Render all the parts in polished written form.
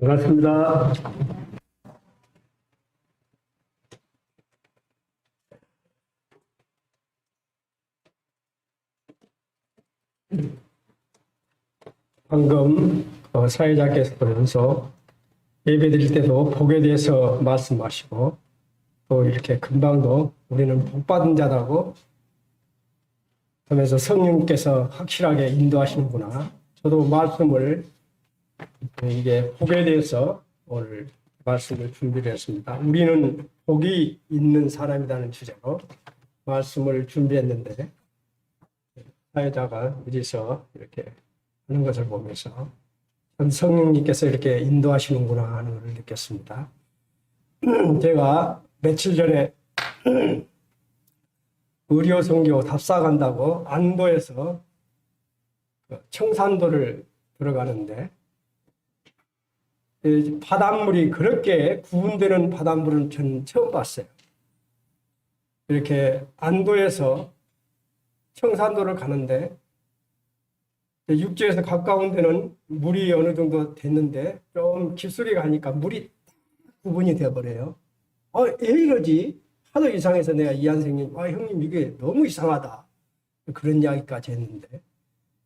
반갑습니다. 방금 사회자께서 그러면서 예배 드릴 때도 복에 대해서 말씀하시고 또 이렇게 금방도 우리는 복 받은 자라고 하면서 성령께서 확실하게 인도하시는구나. 저도 말씀을 이게 복에 대해서 오늘 말씀을 준비를 했습니다. 우리는 복이 있는 사람이라는 주제로 말씀을 준비했는데 사회자가 어디서 이렇게 하는 것을 보면서 성령님께서 이렇게 인도하시는구나 하는 것을 느꼈습니다. 제가 며칠 전에 의료선교 답사 간다고 안도에서 청산도를 들어가는데 바닷물이 그렇게 구분되는 바닷물은 저는 처음 봤어요. 이렇게 안도에서 청산도를 가는데 육지에서 가까운 데는 물이 어느 정도 됐는데 좀 깊숙이 가니까 물이 구분이 되어버려요. 왜 이러지? 하도 이상해서 내가 이한생님, 형님 이게 너무 이상하다. 그런 이야기까지 했는데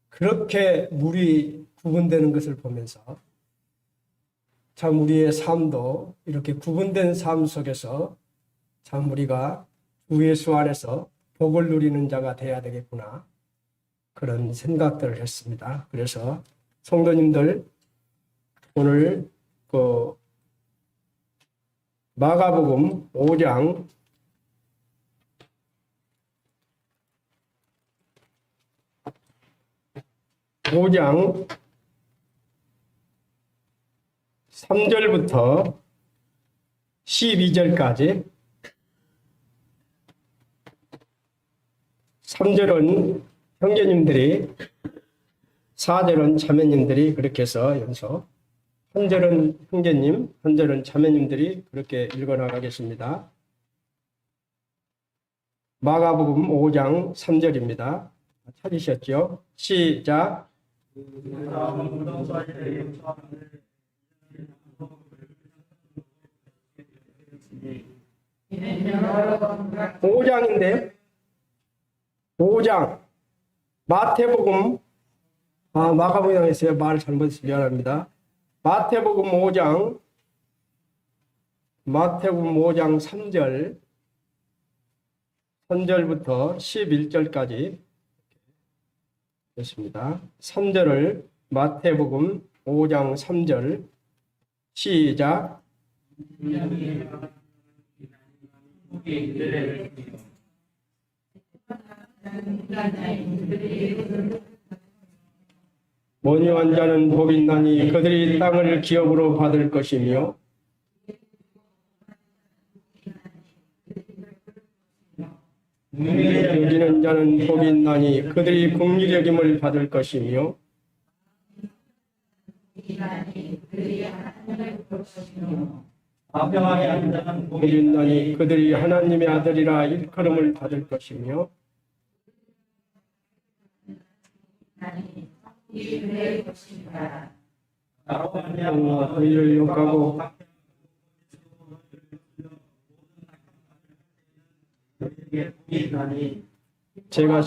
그렇게 물이 구분되는 것을 보면서 참 우리의 삶도 이렇게 구분된 삶 속에서 참 우리가 주 예수 안에서 복을 누리는 자가 돼야 되겠구나. 그런 생각들을 했습니다. 그래서 성도님들 오늘 마가복음 5장 3절부터 12절까지 3절은 형제님들이 4절은 자매님들이 그렇게 해서 연속 한 절은 형제님, 한 절은 자매님들이 그렇게 읽어나가겠습니다. 마가복음 5장 3절입니다. 찾으셨죠? 시작. 5장인데 5장 마태복음 마가복음에서 말 잘못해서 미안합니다. 마태복음 5장 3절 3절부터 11절까지 됐습니다. 3절을 마태복음 5장 3절 시작. 모니한 자는 복이 있나니 그들이 땅을 기업으로 받을 것이며 긍휼히 여기는 자는 복이 있나니 그들이 긍휼히 여김을 받을 것이며 화평하게 하는 자는 복이 있나니 그들이 하나님의 아들이라 일컬음을 받을 것이며 너희를 욕하고 제가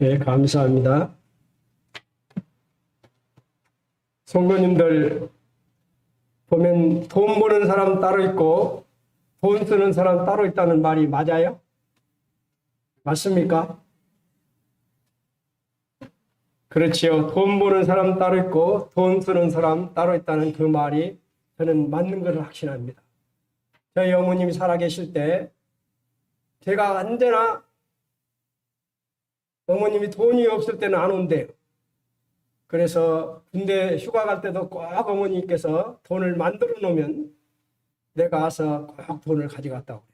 네, 감사합니다. 성도님들 보면 돈 버는 사람 따로 있고 돈 쓰는 사람 따로 있다는 말이 맞아요? 맞습니까? 그렇지요. 돈 버는 사람 따로 있고 돈 쓰는 사람 따로 있다는 그 말이 저는 맞는 것을 확신합니다. 저희 어머님이 살아계실 때 제가 언제나 어머님이 돈이 없을 때는 안 온대요. 그래서 군대 휴가 갈 때도 꼭 어머니께서 돈을 만들어 놓으면 내가 와서 꼭 돈을 가져갔다고 그래요.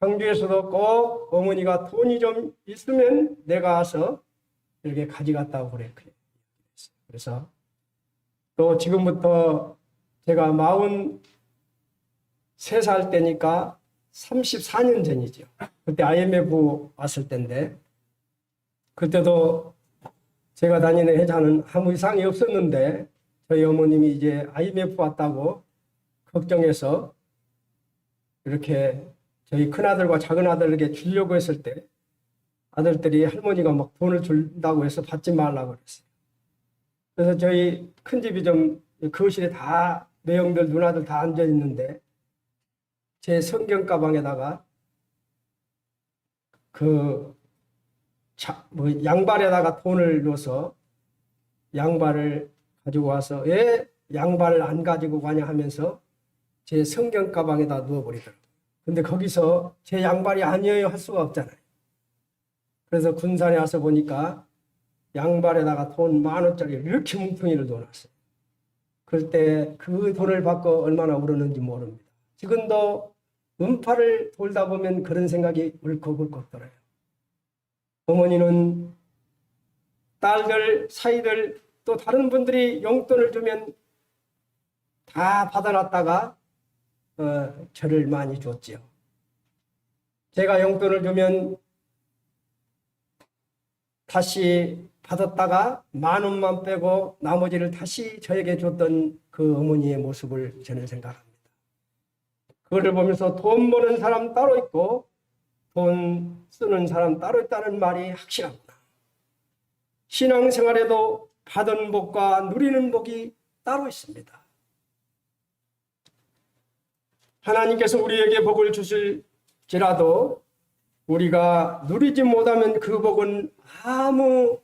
광주에서도 꼭 어머니가 돈이 좀 있으면 내가 와서 이렇게 가져갔다고 그래요. 그래서 또 지금부터 제가 43살 때니까 34년 전이죠. 그때 IMF 왔을 때인데, 그때도 제가 다니는 회사는 아무 이상이 없었는데, 저희 어머님이 이제 IMF 왔다고 걱정해서 이렇게 저희 큰아들과 작은아들에게 주려고 했을 때, 아들들이 할머니가 막 돈을 준다고 해서 받지 말라고 그랬어요. 그래서 저희 큰 집이 좀 거실에 다 매형들 누나들 다 앉아 있는데 제 성경 가방에다가 양발에다가 돈을 넣어서 양발을 가지고 와서 왜 양발을 안 가지고 가냐 하면서 제 성경 가방에다 넣어버리더라고요. 근데 거기서 제 양발이 아니에요 할 수가 없잖아요. 그래서 군산에 와서 보니까 양발에다가 돈 10,000원짜리 이렇게 뭉텅이를 넣어놨어요. 그럴 때 그 돈을 받고 얼마나 울었는지 모릅니다. 지금도 음파를 돌다 보면 그런 생각이 울컥울컥 들어요. 어머니는 딸들, 사이들 또 다른 분들이 용돈을 주면 다 받아놨다가 저를 많이 줬지요. 제가 용돈을 주면 다시 받았다가 10,000원만 빼고 나머지를 다시 저에게 줬던 그 어머니의 모습을 저는 생각합니다. 그거를 보면서 돈 버는 사람 따로 있고 돈 쓰는 사람 따로 있다는 말이 확실하구나. 신앙생활에도 받은 복과 누리는 복이 따로 있습니다. 하나님께서 우리에게 복을 주실지라도 우리가 누리지 못하면 그 복은 아무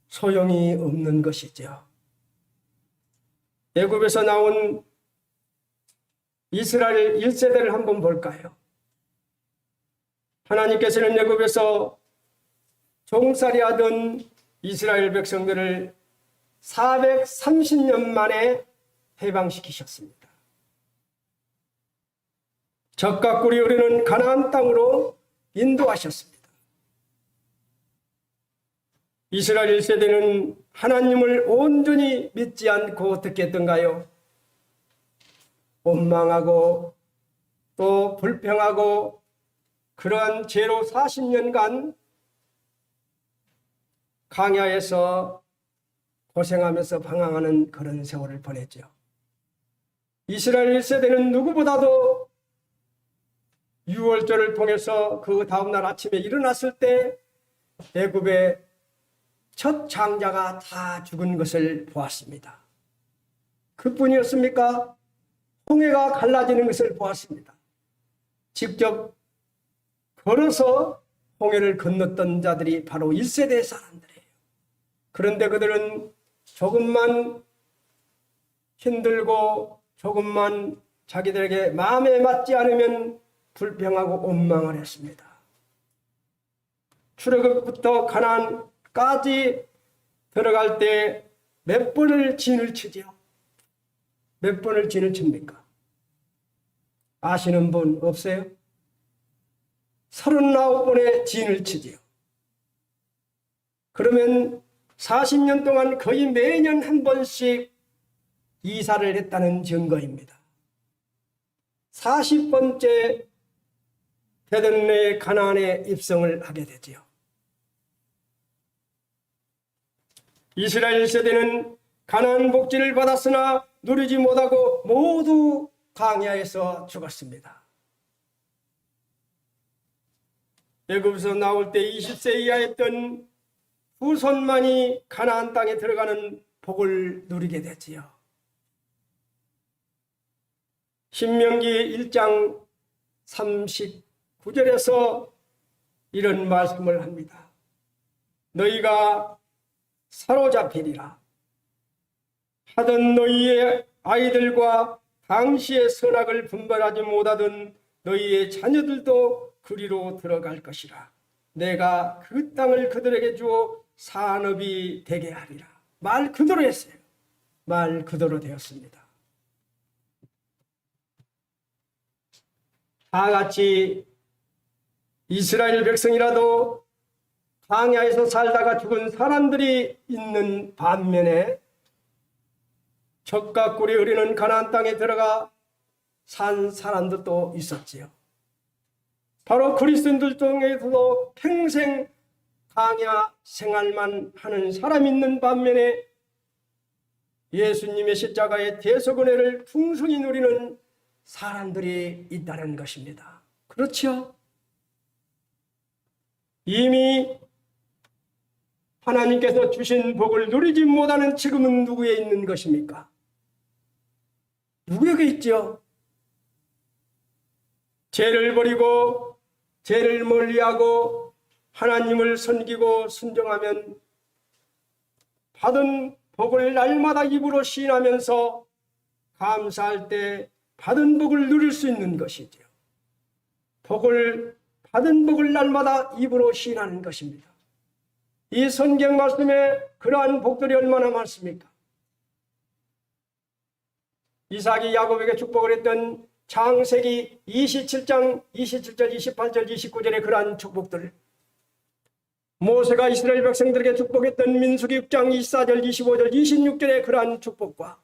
소용이 없는 것이죠. 애굽에서 나온 이스라엘 1세대를 한번 볼까요? 하나님께서는 애굽에서 종살이 하던 이스라엘 백성들을 430년 만에 해방시키셨습니다. 젖과 꿀이 흐르는 가나안 땅으로 인도하셨습니다. 이스라엘 1세대는 하나님을 온전히 믿지 않고 어떻게 했던가요? 원망하고 또 불평하고 그러한 죄로 40년간 광야에서 고생하면서 방황하는 그런 세월을 보냈죠. 이스라엘 1세대는 누구보다도 유월절을 통해서 그 다음날 아침에 일어났을 때 애굽의 첫 장자가 다 죽은 것을 보았습니다. 그뿐이었습니까? 홍해가 갈라지는 것을 보았습니다. 직접 걸어서 홍해를 건넜던 자들이 바로 1세대 사람들이에요. 그런데 그들은 조금만 힘들고 조금만 자기들에게 마음에 맞지 않으면 불평하고 원망을 했습니다. 출애굽부터 가나안까지 들어갈 때 몇 번을 진을 치지요? 몇 번을 진을 칩니까? 아시는 분 없어요? 39번의 진을 치지요. 그러면 40년 동안 거의 매년 한 번씩 이사를 했다는 증거입니다. 40번째 되던 내 가나안에 입성을 하게 되지요. 이스라엘 세대는 가나안 복지를 받았으나 누리지 못하고 모두 광야에서 죽었습니다. 애굽에서 나올 때 20세 이하였던 후손만이 가나안 땅에 들어가는 복을 누리게 됐지요. 신명기 1장 39절에서 이런 말씀을 합니다. 너희가 사로잡히리라. 하던 너희의 아이들과 당시의 선악을 분별하지 못하던 너희의 자녀들도 그리로 들어갈 것이라. 내가 그 땅을 그들에게 주어 산업이 되게 하리라. 말 그대로 했어요. 말 그대로 되었습니다. 다같이 이스라엘 백성이라도 광야에서 살다가 죽은 사람들이 있는 반면에 젖과 꿀이 흐르는 가나안 땅에 들어가 산 사람들도 있었지요. 바로 그리스도인들 중에서도 평생 강야 생활만 하는 사람이 있는 반면에 예수님의 십자가의 대속 은혜를 풍성히 누리는 사람들이 있다는 것입니다. 그렇죠? 이미 하나님께서 주신 복을 누리지 못하는 지금은 누구에 있는 것입니까? 누구에게 있죠? 죄를 버리고 죄를 멀리하고 하나님을 섬기고 순종하면 받은 복을 날마다 입으로 시인하면서 감사할 때 받은 복을 누릴 수 있는 것이죠. 받은 복을 날마다 입으로 시인하는 것입니다. 이 성경 말씀에 그러한 복들이 얼마나 많습니까? 이삭이 야곱에게 축복을 했던 창세기 27장 27절 28절 29절의 그러한 축복들, 모세가 이스라엘 백성들에게 축복했던 민수기 6장 24절 25절 26절의 그러한 축복과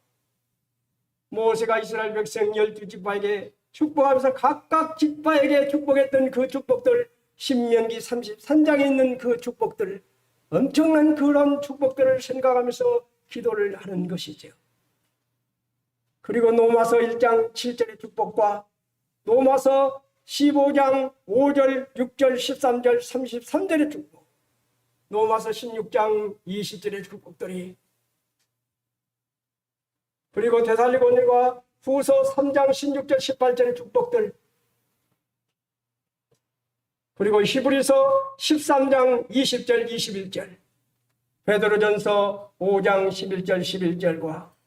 모세가 이스라엘 백성 12지파에게 축복하면서 각각 지파에게 축복했던 그 축복들, 신명기 33장에 있는 그 축복들, 엄청난 그런 축복들을 생각하면서 기도를 하는 것이죠. 그리고 로마서 1장 7절의 축복과 로마서 15장 5절 6절 13절 33절의 축복, 로마서 16장 20절의 축복들이, 그리고 데살로니가 후서 3장 16절 18절의 축복들, 그리고 히브리서 13장 20절 21절, 베드로전서 5장 11절 11절과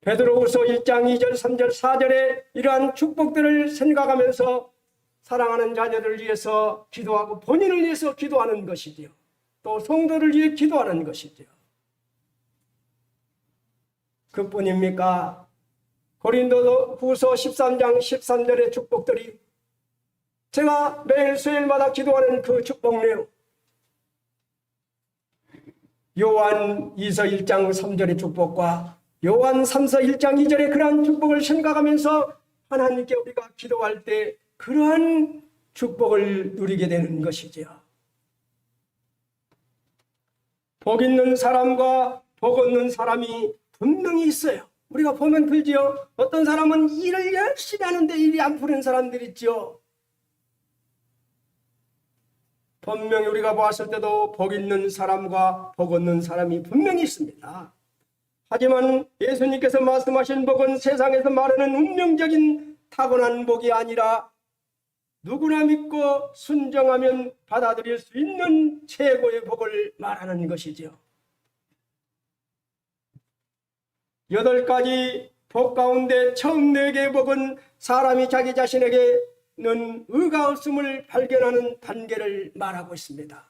베드로후서 1장 2절 3절 4절의 이러한 축복들을 생각하면서 사랑하는 자녀들을 위해서 기도하고 본인을 위해서 기도하는 것이지요. 또 성도를 위해 기도하는 것이지요. 그뿐입니까? 고린도후서 13장 13절의 축복들이, 제가 매일 수요일마다 기도하는 그 축복 내용, 요한 2서 1장 3절의 축복과 요한 3서 1장 2절의 그러한 축복을 생각하면서 하나님께 우리가 기도할 때 그러한 축복을 누리게 되는 것이지요. 복 있는 사람과 복 없는 사람이 분명히 있어요. 우리가 보면 들지요. 어떤 사람은 일을 열심히 하는데 일이 안 풀리는 사람들이 있죠. 분명히 우리가 보았을 때도 복 있는 사람과 복 없는 사람이 분명히 있습니다. 하지만 예수님께서 말씀하신 복은 세상에서 말하는 운명적인 타고난 복이 아니라 누구나 믿고 순종하면 받아들일 수 있는 최고의 복을 말하는 것이죠. 8가지 복 가운데 처음 4개의 복은 사람이 자기 자신에게는 의가 없음을 발견하는 단계를 말하고 있습니다.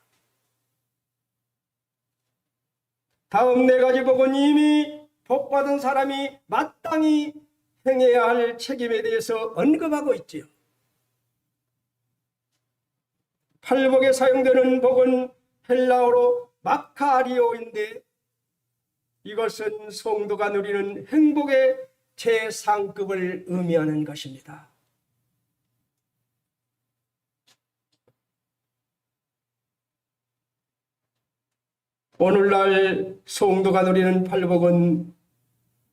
다음 4가지 복은 이미 복받은 사람이 마땅히 행해야 할 책임에 대해서 언급하고 있지요. 8복에 사용되는 복은 헬라어로 마카리오인데 이것은 성도가 누리는 행복의 최상급을 의미하는 것입니다. 오늘날 성도가 누리는 8복은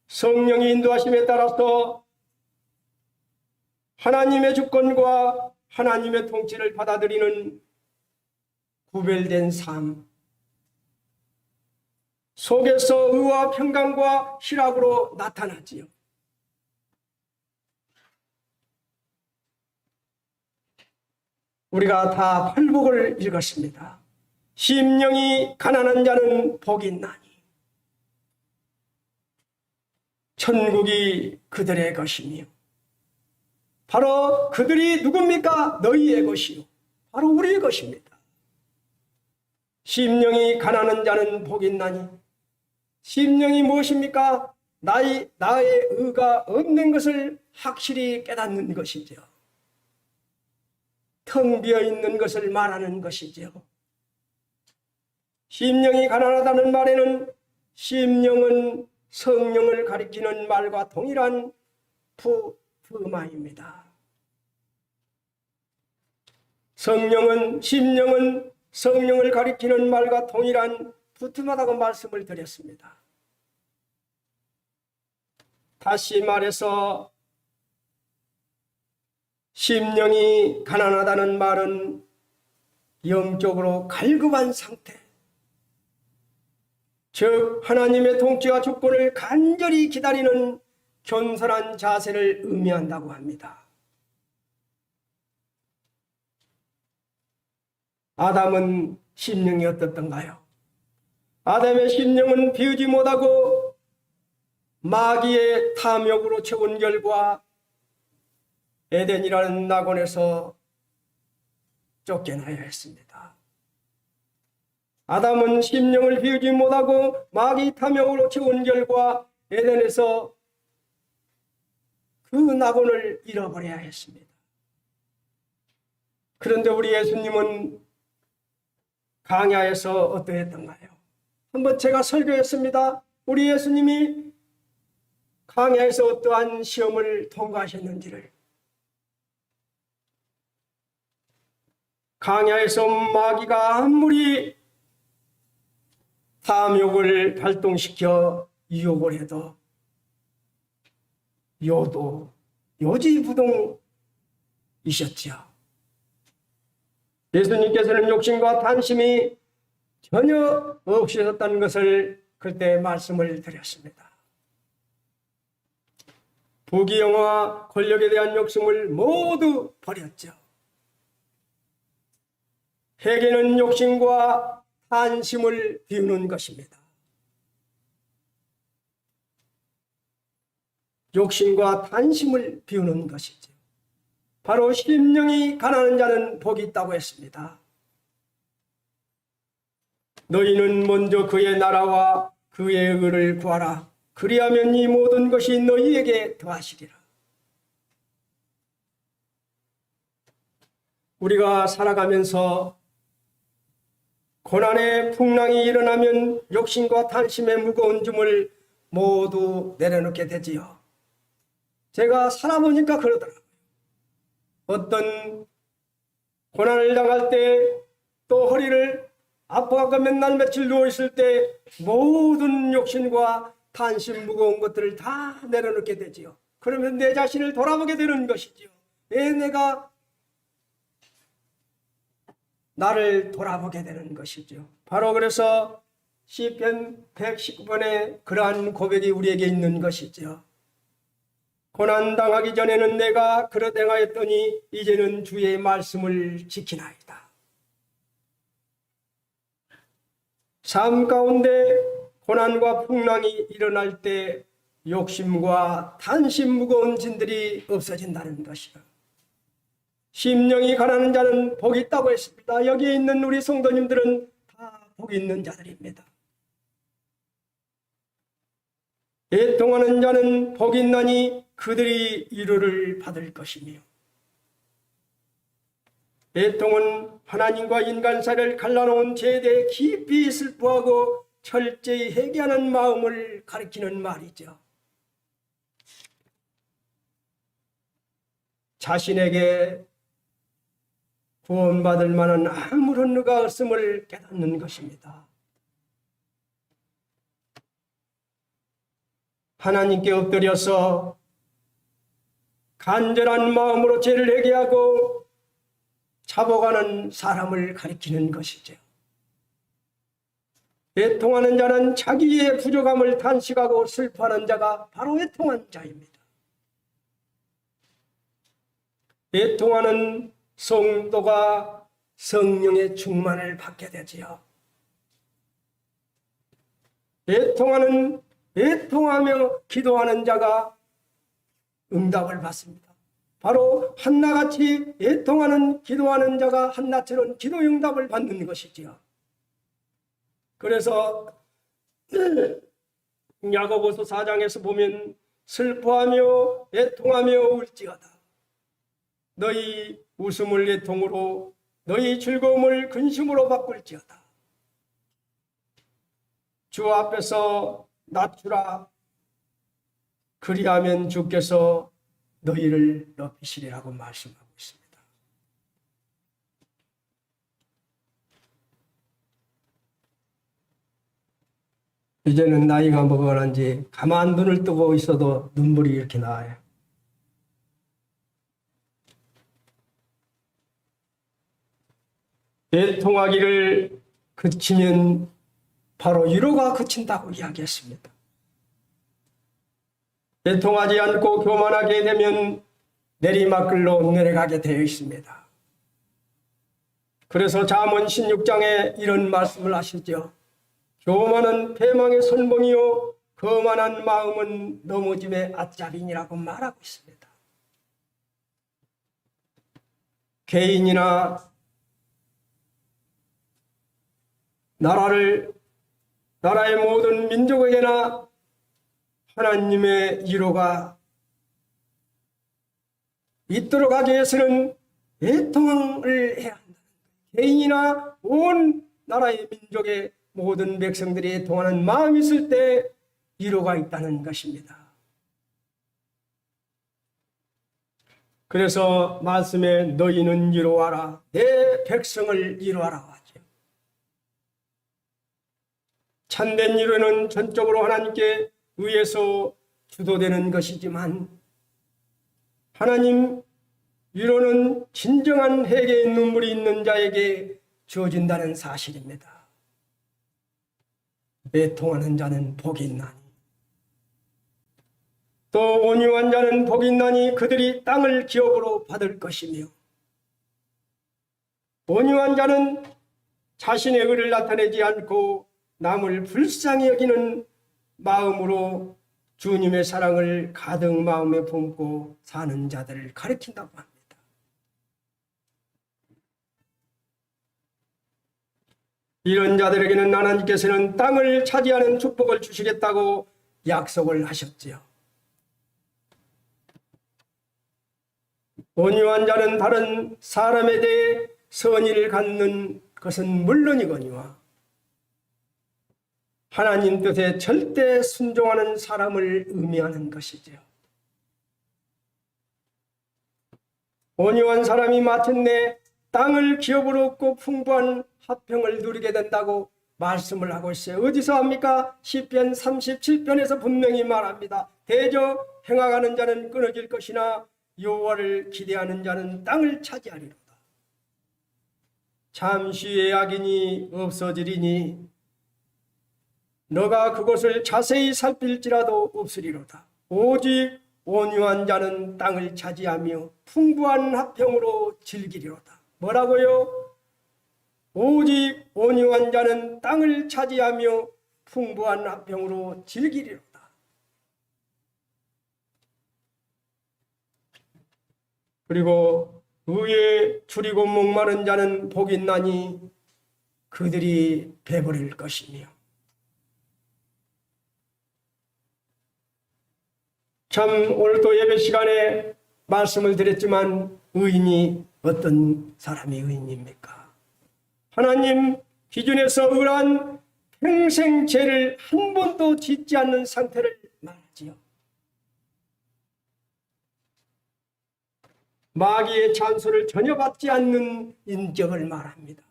성령의 인도하심에 따라서 하나님의 주권과 하나님의 통치를 받아들이는 구별된 삶 속에서 의와 평강과 희락으로 나타나지요. 우리가 다 8복을 읽었습니다. 심령이 가난한 자는 복이 있나니 천국이 그들의 것이며, 바로 그들이 누굽니까? 너희의 것이요 바로 우리의 것입니다. 심령이 가난한 자는 복이 있나니, 심령이 무엇입니까? 나의 의가 없는 것을 확실히 깨닫는 것이죠. 텅 비어 있는 것을 말하는 것이죠. 심령이 가난하다는 말에는 심령은 성령을 가리키는 말과 동일한 푸마입니다. 성령은, 심령은 성령을 가리키는 말과 동일한 부투하다고 말씀을 드렸습니다. 다시 말해서 심령이 가난하다는 말은 영적으로 갈급한 상태, 즉 하나님의 통치와 주권을 간절히 기다리는 겸손한 자세를 의미한다고 합니다. 아담은 심령이 어떻던가요? 아담의 심령은 비우지 못하고 마귀의 탐욕으로 채운 결과 에덴이라는 낙원에서 쫓겨나야 했습니다. 아담은 심령을 비우지 못하고 마귀 탐욕으로 채운 결과 에덴에서 그 낙원을 잃어버려야 했습니다. 그런데 우리 예수님은 강야에서 어떠했던가요? 한번 제가 설교했습니다. 우리 예수님이 강야에서 어떠한 시험을 통과하셨는지를. 강야에서 마귀가 아무리 탐욕을 발동시켜 유혹을 해도 요지부동이셨지요. 예수님께서는 욕심과 탐심이 전혀 없으셨다는 것을 그때 말씀을 드렸습니다. 부귀영화, 권력에 대한 욕심을 모두 버렸죠. 회개는 욕심과 탐심을 비우는 것입니다. 욕심과 탐심을 비우는 것이죠. 바로 심령이 가난한 자는 복이 있다고 했습니다. 너희는 먼저 그의 나라와 그의 의를 구하라. 그리하면 이 모든 것이 너희에게 더하시리라. 우리가 살아가면서 고난의 풍랑이 일어나면 욕심과 탐심의 무거운 짐을 모두 내려놓게 되지요. 제가 살아보니까 그러더라고요. 어떤 고난을 당할 때, 또 허리를 아파하고 맨날 며칠 누워있을 때 모든 욕심과 탐심 무거운 것들을 다 내려놓게 되지요. 그러면 내 자신을 돌아보게 되는 것이지요. 왜 내가 나를 돌아보게 되는 것이죠. 바로 그래서 시편 119편에 그러한 고백이 우리에게 있는 것이죠. 고난당하기 전에는 내가 그릇 행하였더니 이제는 주의 말씀을 지키나이다. 삶 가운데 고난과 풍랑이 일어날 때 욕심과 탐심 무거운 짐들이 없어진다는 것이요. 심령이 가난한 자는 복이 있다고 했습니다. 여기에 있는 우리 성도님들은 다 복이 있는 자들입니다. 애통하는 자는 복이 있나니 그들이 위로를 받을 것이며, 애통은 하나님과 인간 사이를 갈라놓은 죄에 대해 깊이 슬퍼하고 철저히 회개하는 마음을 가리키는 말이죠. 자신에게 구원받을 만한 아무런 의가 없음을 깨닫는 것입니다. 하나님께 엎드려서 간절한 마음으로 죄를 회개하고 자복하는 사람을 가리키는 것이죠. 애통하는 자는 자기의 부족함을 탄식하고 슬퍼하는 자가 바로 애통한 자입니다. 애통하는 성도가 성령의 충만을 받게 되지요. 애통하며 기도하는 자가 응답을 받습니다. 바로 한나같이 애통하는 기도하는 자가 한나처럼 기도 응답을 받는 것이지요. 그래서 야고보서 4장에서 보면 슬퍼하며 애통하며 울지어다. 너희 웃음을 애통으로, 너희 즐거움을 근심으로 바꿀지어다. 주 앞에서 낮추라. 그리하면 주께서 너희를 높이시리라고 말씀하고 있습니다. 이제는 나이가 먹어가는지 가만 눈을 뜨고 있어도 눈물이 이렇게 나와요. 애통하기를 그치면 바로 위로가 그친다고 이야기했습니다. 애통하지 않고 교만하게 되면 내리막길로 내려가게 되어 있습니다. 그래서 잠언 16장에 이런 말씀을 하시죠. 교만은 패망의 선봉이요 거만한 마음은 넘어짐의 앞잡이니라고 말하고 있습니다. 개인이나 나라의 모든 민족에게나 하나님의 위로가 있도록 하기 위해서는 애통을 해야 한다. 개인이나 온 나라의 민족의 모든 백성들이 애통하는 마음이 있을 때 위로가 있다는 것입니다. 그래서 말씀에 너희는 위로하라, 내 백성을 위로하라 하죠. 참된 위로는 전적으로 하나님께 의해서 주도되는 것이지만 하나님 위로는 진정한 회개의 눈물이 있는 자에게 주어진다는 사실입니다. 애통하는 자는 복이 있나니 또 온유한 자는 복이 있나니 그들이 땅을 기업으로 받을 것이며 온유한 자는 자신의 의를 나타내지 않고 남을 불쌍히 여기는 마음으로 주님의 사랑을 가득 마음에 품고 사는 자들을 가리킨다고 합니다. 이런 자들에게는 하나님께서는 땅을 차지하는 축복을 주시겠다고 약속을 하셨지요. 온유한 자는 다른 사람에 대해 선의를 갖는 것은 물론이거니와 하나님 뜻에 절대 순종하는 사람을 의미하는 것이지요. 온유한 사람이 마침내 땅을 기업으로 얻고 풍부한 화평을 누리게 된다고 말씀을 하고 있어요. 어디서 합니까? 시편 37편에서 분명히 말합니다. 대저 행하가는 자는 끊어질 것이나 여호와를 기대하는 자는 땅을 차지하리로다. 잠시의 악인이 없어지리니 너가 그것을 자세히 살필지라도 없으리로다. 오직 온유한 자는 땅을 차지하며 풍부한 화평으로 즐기리로다. 뭐라고요? 오직 온유한 자는 땅을 차지하며 풍부한 화평으로 즐기리로다. 그리고 의에 줄이고 목마른 자는 복이 있나니 그들이 배부를 것이며 참 오늘도 예배 시간에 말씀을 드렸지만 의인이 어떤 사람이 의인입니까? 하나님 기준에서 의한 평생 죄를 한 번도 짓지 않는 상태를 말하지요. 마귀의 찬소를 전혀 받지 않는 인격을 말합니다.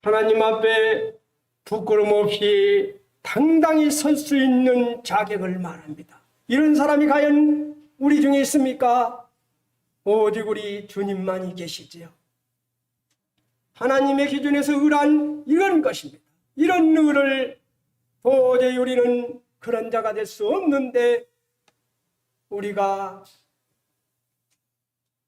하나님 앞에 부끄럼 없이 당당히 설 수 있는 자격을 말합니다. 이런 사람이 과연 우리 중에 있습니까? 오직 우리 주님만이 계시지요. 하나님의 기준에서 의란 이런 것입니다. 이런 의를 도저히 우리는 그런 자가 될 수 없는데 우리가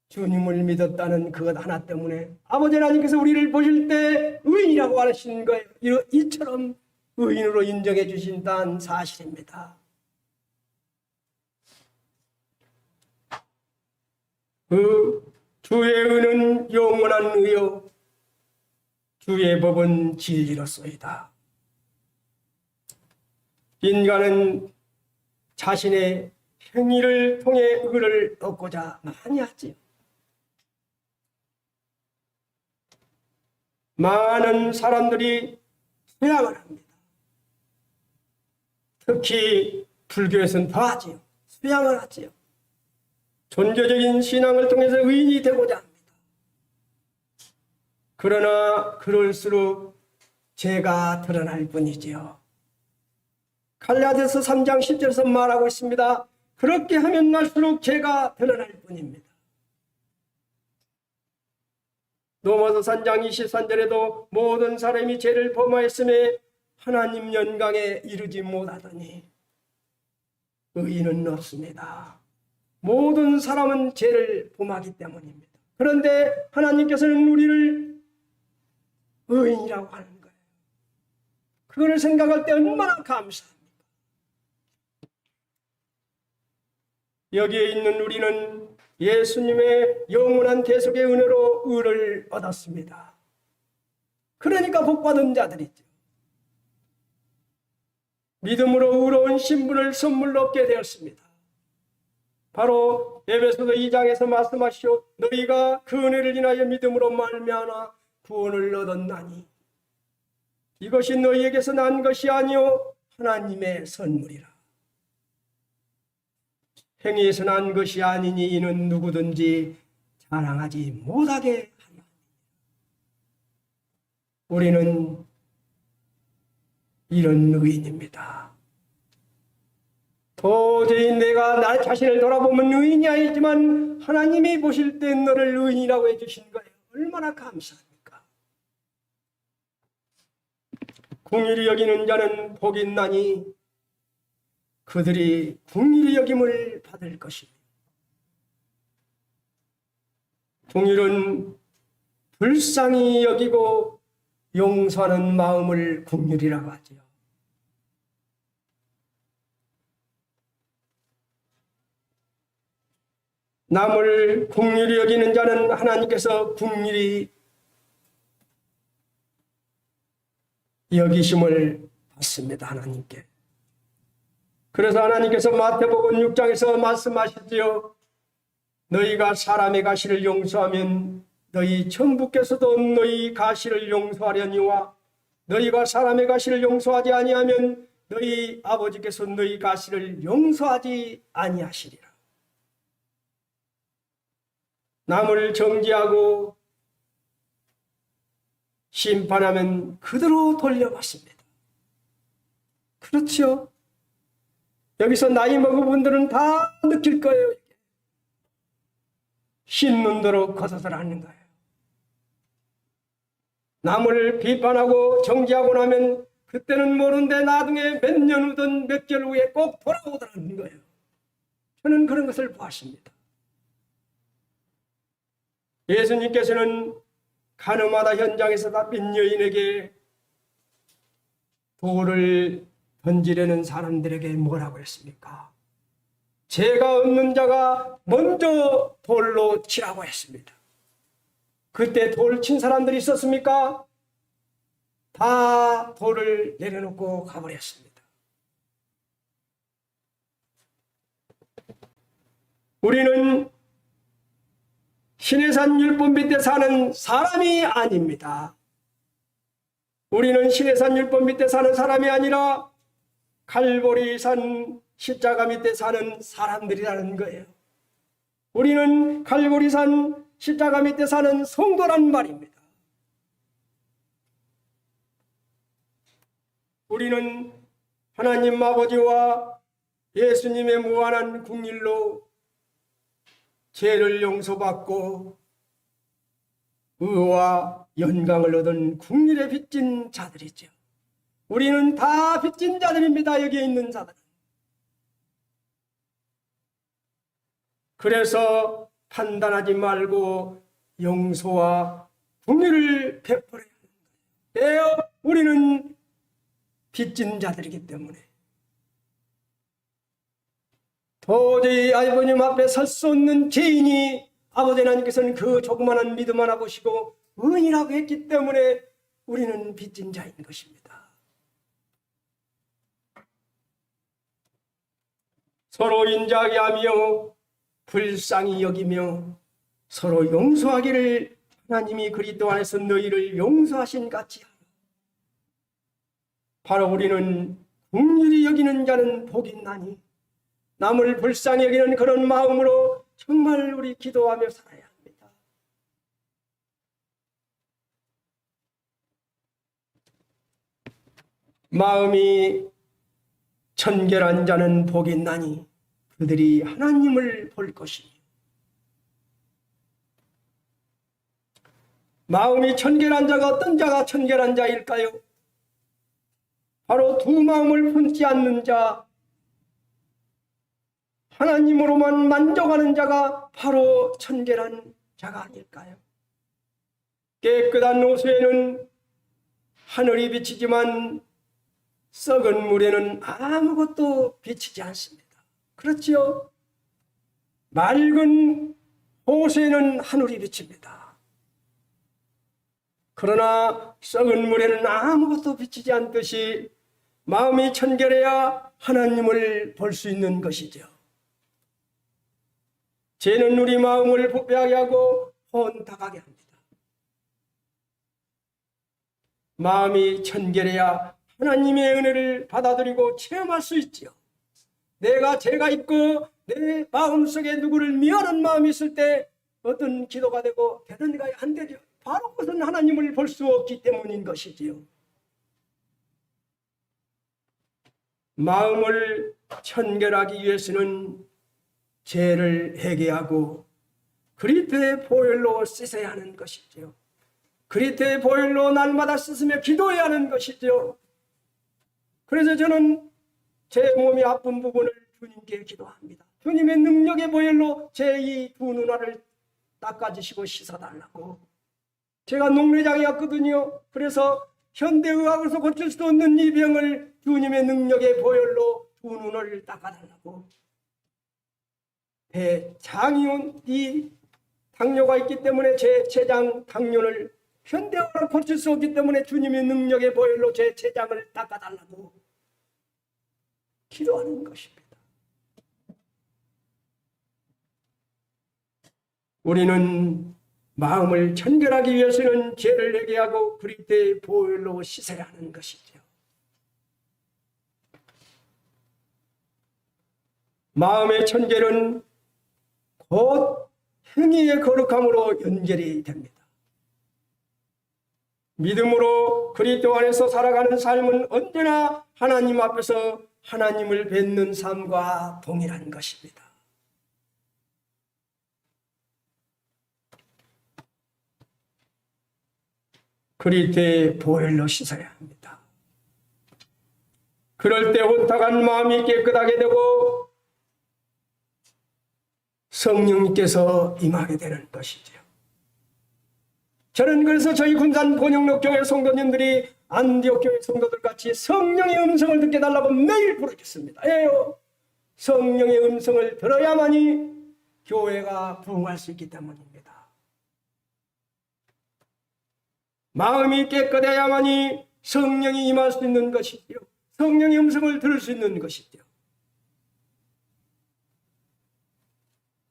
주님을 믿었다는 그것 하나 때문에 아버지 하나님께서 우리를 보실 때 의인이라고 하시는 거예요. 이처럼 의인으로 인정해 주신다는 사실입니다. 주의 의는 영원한 의요 주의 법은 진리로소이다. 인간은 자신의 행위를 통해 의를 얻고자 많이 하지요. 많은 사람들이 수양을 합니다. 특히 불교에서는 더 하지요. 수양을 하지요. 존재적인 신앙을 통해서 의인이 되고자 합니다. 그러나 그럴수록 죄가 드러날 뿐이지요. 갈라디아서 3장 10절에서 말하고 있습니다. 그렇게 하면 날수록 죄가 드러날 뿐입니다. 로마서 3장 23절에도 모든 사람이 죄를 범하였음에 하나님 영광에 이르지 못하더니 의인은 없습니다. 모든 사람은 죄를 범하기 때문입니다. 그런데 하나님께서는 우리를 의인이라고 하는 거예요. 그거를 생각할 때 얼마나 감사합니까? 여기에 있는 우리는 예수님의 영원한 대속의 은혜로 의를 얻었습니다. 그러니까 복받은 자들이죠. 믿음으로 의로운 신분을 선물로 얻게 되었습니다. 바로 에베소서 2장에서 말씀하시오. 너희가 그 은혜를 인하여 믿음으로 말미암아 구원을 얻었나니 이것이 너희에게서 난 것이 아니요 하나님의 선물이라. 행위에서 난 것이 아니니 이는 누구든지 자랑하지 못하게 하려. 우리는 이런 의인입니다. 도저히 내가 나 자신을 돌아보면 의인이 아니지만 하나님이 보실 때 너를 의인이라고 해주신 거예요. 얼마나 감사합니까? 긍휼히 여기는 자는 복이 있나니 그들이 긍휼히 여김을 받을 것입니다. 긍휼은 불쌍히 여기고 용서하는 마음을 긍휼이라고 하죠. 남을 긍휼히 여기는 자는 하나님께서 긍휼히 여기심을 받습니다. 하나님께. 그래서 하나님께서 마태복음 6장에서 말씀하시지요. 너희가 사람의 가시를 용서하면 너희 천부께서도 너희 가시를 용서하려니와 너희가 사람의 가시를 용서하지 아니하면 너희 아버지께서 너희 가시를 용서하지 아니하시리라. 남을 정죄하고 심판하면 그대로 돌려받습니다. 그렇죠? 여기서 나이 먹은 분들은 다 느낄 거예요. 흰 눈으로 걷어들어가는 거예요. 남을 비판하고 정죄하고 나면 그때는 모르는데 나중에 몇 년 후든 몇 개월 후에 꼭 돌아오더라는 거예요. 저는 그런 것을 보았습니다. 예수님께서는 가늠하다 현장에서 잡힌 여인에게 돌을 던지려는 사람들에게 뭐라고 했습니까? 죄가 없는 자가 먼저 돌로 치라고 했습니다. 그때 돌 친 사람들이 있었습니까? 다 돌을 내려놓고 가버렸습니다. 우리는 시내산 율법 밑에 사는 사람이 아닙니다. 우리는 시내산 율법 밑에 사는 사람이 아니라 갈보리산 십자가 밑에 사는 사람들이라는 거예요. 우리는 갈보리산 십자가 밑에 사는 성도란 말입니다. 우리는 하나님 아버지와 예수님의 무한한 긍휼로 죄를 용서받고 의와 영광을 얻은 긍휼에 빚진 자들이죠. 우리는 다 빚진 자들입니다. 여기에 있는 자들은. 그래서 판단하지 말고 용서와 긍휼을 베풀어야 하는 거예요. 우리는 빚진 자들이기 때문에 도저히 아버님 앞에 설 수 없는 죄인이 아버지 하나님께서는 그 조그마한 믿음 하나 보시고 의인이라고 했기 때문에 우리는 빚진 자인 것입니다. 서로 인자하게 하며 불쌍히 여기며 서로 용서하기를 하나님이 그리스도 안에서 너희를 용서하신 같이 하라. 바로 우리는 긍휼히 여기는 자는 복이 있나니 남을 불쌍히 여기는 그런 마음으로 정말 우리 기도하며 살아야 합니다. 마음이 청결한 자는 복이 있나니 그들이 하나님을 볼 것이니. 마음이 청결한 자가 어떤 자가 청결한 자일까요? 바로 두 마음을 품지 않는 자, 하나님으로만 만족하는 자가 바로 청결한 자가 아닐까요? 깨끗한 호수에는 하늘이 비치지만 썩은 물에는 아무것도 비치지 않습니다. 그렇지요? 맑은 호수에는 하늘이 비칩니다. 그러나 썩은 물에는 아무것도 비치지 않듯이 마음이 청결해야 하나님을 볼 수 있는 것이죠. 죄는 우리 마음을 부패하게 하고 혼탁하게 합니다. 마음이 청결해야 하나님의 은혜를 받아들이고 체험할 수 있지요. 내가 죄가 있고 내 마음속에 누구를 미워하는 마음이 있을 때 어떤 기도가 되고 되는가 안 되죠. 바로 그것은 하나님을 볼 수 없기 때문인 것이지요. 마음을 청결하기 위해서는 죄를 회개하고 그리스도의 보혈로 씻어야 하는 것이지요. 그리스도의 보혈로 날마다 씻으며 기도해야 하는 것이죠. 그래서 저는 제 몸이 아픈 부분을 주님께 기도합니다. 주님의 능력의 보혈로 제 이 두 눈알을 닦아주시고 씻어달라고. 제가 녹내장이었거든요. 그래서 현대의학으로서 고칠 수 없는 이 병을 주님의 능력의 보혈로 두 눈을 닦아달라고. 대장이온 이 당뇨가 있기 때문에 제 췌장 당뇨를 현대의학으로 고칠 수 없기 때문에 주님의 능력의 보혈로 제 췌장을 닦아달라고 기도하는 것입니다. 우리는 마음을 청결하기 위해서는 죄를 회개하고 그리스도의 보혈로 씻어야 하는 것이죠. 마음의 청결은 곧 행위의 거룩함으로 연결이 됩니다. 믿음으로 그리스도 안에서 살아가는 삶은 언제나 하나님 앞에서 하나님을 뵙는 삶과 동일한 것입니다. 그리스도의 보혈로 씻어야 합니다. 그럴 때 혼탁한 마음이 깨끗하게 되고 성령님께서 임하게 되는 것이죠. 저는 그래서 저희 군산 본영록교회 성도님들이 안디옥 교회 성도들 같이 성령의 음성을 듣게 달라고 매일 부르겠습니다. 왜요? 성령의 음성을 들어야만이 교회가 부흥할 수 있기 때문입니다. 마음이 깨끗해야만이 성령이 임할 수 있는 것이지요. 성령의 음성을 들을 수 있는 것이죠.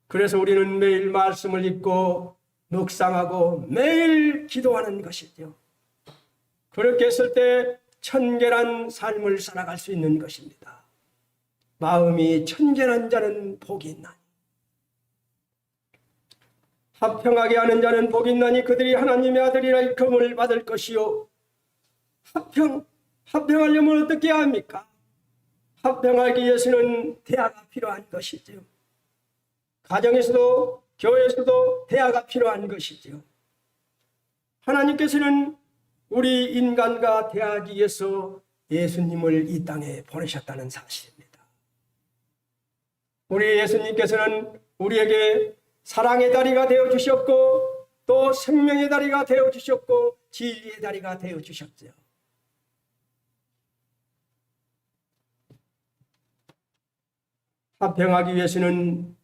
그래서 우리는 매일 말씀을 읽고 묵상하고 매일 기도하는 것이죠. 그렇게 했을 때 청결한 삶을 살아갈 수 있는 것입니다. 마음이 청결한 자는 복이 있나니 합평하게 하는 자는 복이 있나니 그들이 하나님의 아들이라 일컬음을 받을 것이요. 합평하려면 어떻게 해야 합니까? 합평하기 위해서는 대화가 필요한 것이죠. 가정에서도 교회에서도 대화가 필요한 것이죠. 하나님께서는 우리 인간과 대화하기 위해서 예수님을 이 땅에 보내셨다는 사실입니다. 우리 예수님께서는 우리에게 사랑의 다리가 되어주셨고 또 생명의 다리가 되어주셨고 진리의 다리가 되어주셨죠. 합평하기 위해서는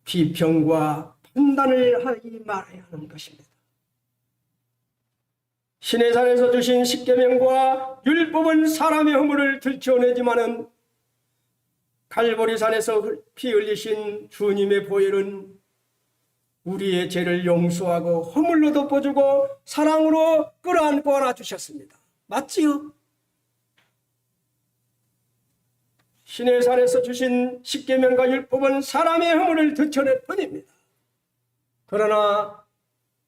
비평과 판단을 하지 말아야 하는 것입니다. 신의 산에서 주신 십계명과 율법은 사람의 허물을 들춰내지만은 갈보리산에서 피 흘리신 주님의 보혈은 우리의 죄를 용서하고 허물로 덮어주고 사랑으로 끌어안고 안아주셨습니다. 맞지요? 신의 산에서 주신 십계명과 율법은 사람의 허물을 들춰낼 뿐입니다. 그러나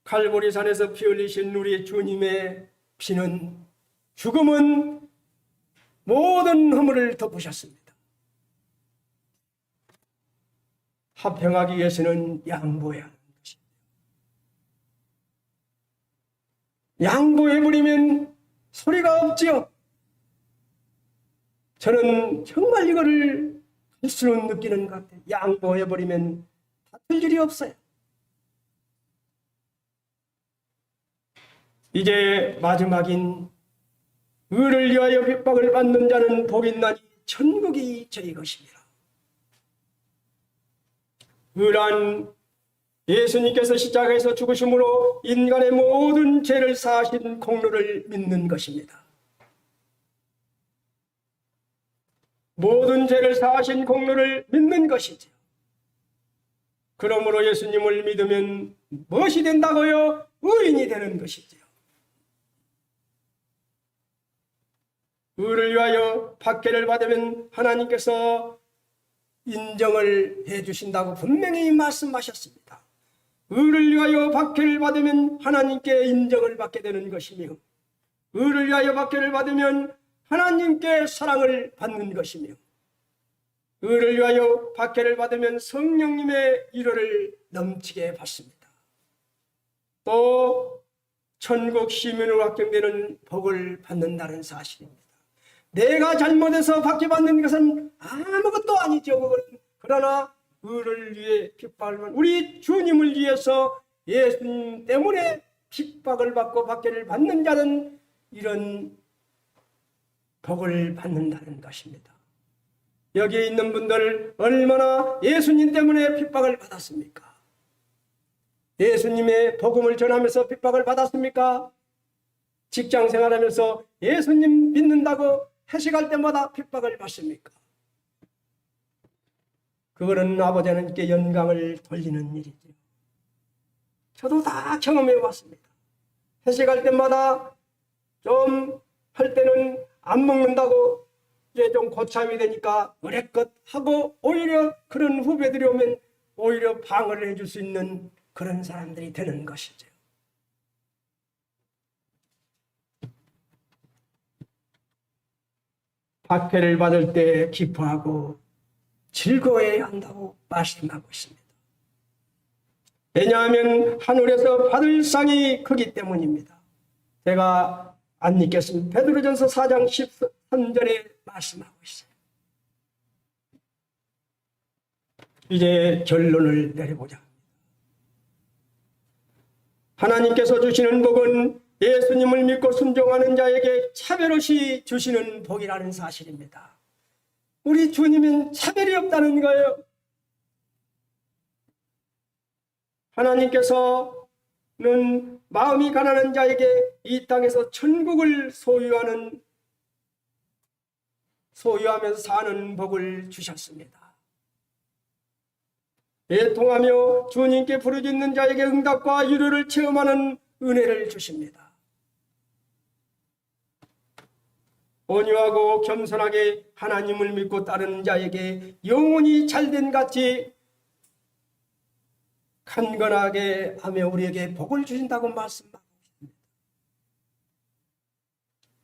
갈보리산에서 피 흘리신 우리 주님의 피는 죽음은 모든 허물을 덮으셨습니다. 화평하기 위해서는 양보해야 하는 것입니다. 양보해버리면 소리가 없지요. 저는 정말 이거를 갈수록 느끼는 것 같아요. 양보해버리면 다툴 일이 없어요. 이제 마지막인 의를 위하여 핍박을 받는 자는 복 있나니 천국이 저희 것입니다. 의란 예수님께서 십자가에서 죽으심으로 인간의 모든 죄를 사하신 공로를 믿는 것입니다. 모든 죄를 사하신 공로를 믿는 것이죠. 그러므로 예수님을 믿으면 무엇이 된다고요? 의인이 되는 것이죠. 의를 위하여 박해를 받으면 하나님께서 인정을 해주신다고 분명히 말씀하셨습니다. 의를 위하여 박해를 받으면 하나님께 인정을 받게 되는 것이며, 의를 위하여 박해를 받으면 하나님께 사랑을 받는 것이며, 의를 위하여 박해를 받으면 성령님의 위로를 넘치게 받습니다. 또 천국 시민으로 확정되는 복을 받는다는 사실입니다. 내가 잘못해서 박해받는 것은 아무것도 아니죠. 그러나 의를 위해 핍박을 받는, 우리 주님을 위해서 예수님 때문에 핍박을 받고 박해를 받는 자는 이런 복을 받는다는 것입니다. 여기에 있는 분들 얼마나 예수님 때문에 핍박을 받았습니까? 예수님의 복음을 전하면서 핍박을 받았습니까? 직장 생활하면서 예수님 믿는다고 회식할 때마다 핍박을 받습니까? 그거는 아버지 하나님께 영광을 돌리는 일이죠. 저도 다 경험해 왔습니다. 회식할 때마다 좀 할 때는 안 먹는다고 이제 좀 고참이 되니까 어레껏 하고, 오히려 그런 후배들이 오면 오히려 방어를 해줄 수 있는 그런 사람들이 되는 것이죠. 박해를 받을 때 기뻐하고 즐거워해야 한다고 말씀하고 있습니다. 왜냐하면 하늘에서 받을 상이 크기 때문입니다. 제가 안 읽겠습니다. 베드로전서 4장 13절에 말씀하고 있어요. 이제 결론을 내려보자. 하나님께서 주시는 복은 예수님을 믿고 순종하는 자에게 차별 없이 주시는 복이라는 사실입니다. 우리 주님은 차별이 없다는 거예요. 하나님께서는 마음이 가난한 자에게 이 땅에서 천국을 소유하면서 사는 복을 주셨습니다. 애통하며 주님께 부르짖는 자에게 응답과 위로를 체험하는 은혜를 주십니다. 온유하고 겸손하게 하나님을 믿고 따르는 자에게 영원히 잘된 같이 간건하게 하며 우리에게 복을 주신다고 말씀하고 있습니다.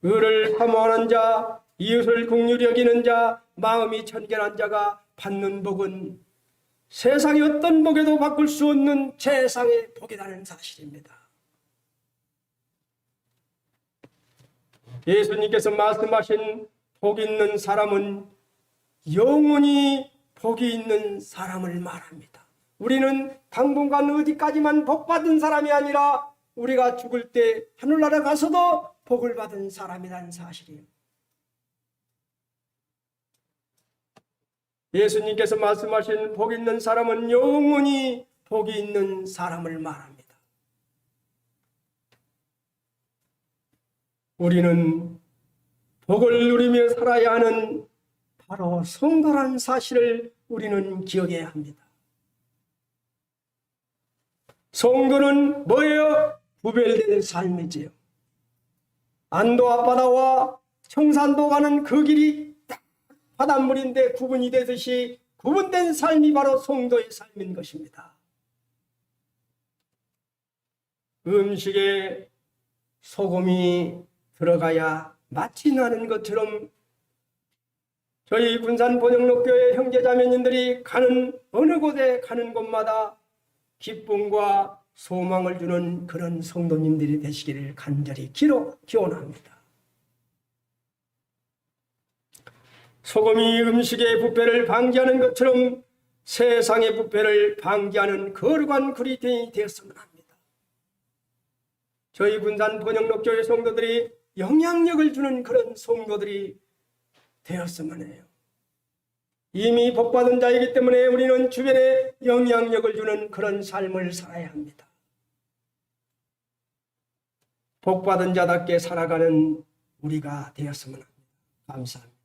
의를 사모하는 자, 이웃을 긍휼히 여기는 자, 마음이 청결한 자가 받는 복은 세상의 어떤 복에도 바꿀 수 없는 최상의 복이라는 사실입니다. 예수님께서 말씀하신 복 있는 사람은 영원히 복이 있는 사람을 말합니다. 우리는 당분간 어디까지만 복 받은 사람이 아니라 우리가 죽을 때 하늘나라 가서도 복을 받은 사람이라는 사실이에요. 예수님께서 말씀하신 복 있는 사람은 영원히 복이 있는 사람을 말합니다. 우리는 복을 누리며 살아야 하는 바로 성도라는 사실을 우리는 기억해야 합니다. 성도는 뭐예요? 구별된 삶이지요. 안도 앞바다와 청산도 가는 그 길이 딱 바닷물인데 구분이 되듯이 구분된 삶이 바로 성도의 삶인 것입니다. 음식에 소금이 들어가야 맛이 나는 것처럼 저희 군산 번영록교회 형제자매님들이 가는 어느 곳에 가는 곳마다 기쁨과 소망을 주는 그런 성도님들이 되시기를 간절히 기원합니다. 소금이 음식의 부패를 방지하는 것처럼 세상의 부패를 방지하는 거룩한 그리스도인이 되었으면 합니다. 저희 군산 번영록교회 성도들이 영향력을 주는 그런 성도들이 되었으면 해요. 이미 복받은 자이기 때문에 우리는 주변에 영향력을 주는 그런 삶을 살아야 합니다. 복받은 자답게 살아가는 우리가 되었으면 합니다. 감사합니다.